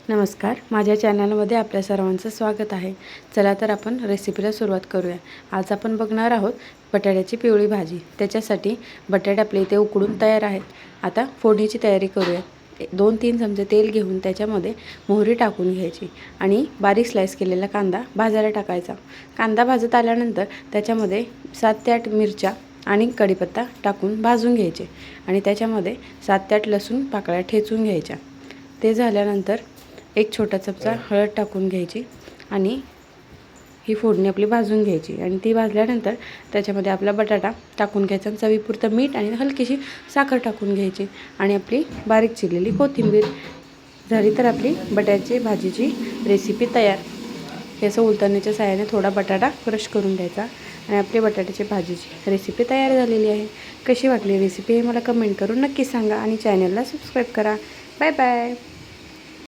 नमस्कार, माझ्या चॅनलमध्ये आपल्या सर्वांचं स्वागत आहे। चला तर आपण रेसिपीला सुरुवात करूया। आज आपण बघणार आहोत बटाट्याची पिवळी भाजी। त्याच्यासाठी बटाटे आपले इथे उकडून तयार आहेत। आता फोडणीची तयारी करूया। 2-3 चमचे तेल घेऊन त्याच्यामध्ये मोहरी टाकून घ्यायची आणि बारीक स्लाइस केलेला कांदा भाजायला टाकायचा। कांदा भाजत आल्यानंतर त्याच्यामध्ये 7 ते 8 मिरच्या आणि कढीपत्ता टाकून भाजून घ्यायचे आणि त्याच्यामध्ये 7 ते 8 लसूण पाकळ्या ठेचून घ्यायच्या। ते झाल्यानंतर एक छोटा चमचा हळद टाकून घ्यायची आणि ही फोडणी आपली भाजून घ्यायची आणि ती भाजल्यानंतर त्याच्यामध्ये आपला बटाटा टाकून घ्यायचा, चवीपुरतं मीठ आणि हलकीशी साखर टाकून घ्यायची आणि आपली बारीक चिरलेली कोथिंबीर झाली तर आपली बटाट्याची भाजीची रेसिपी तयार। याचं उलटण्याच्या साहाय्याने थोडा बटाटा क्रश करून द्यायचा आणि आपली बटाट्याची भाजीची रेसिपी तयार झालेली आहे। कशी वाटली रेसिपी हे मला कमेंट करून नक्की सांगा आणि चॅनलला सबस्क्राईब करा। Bye bye.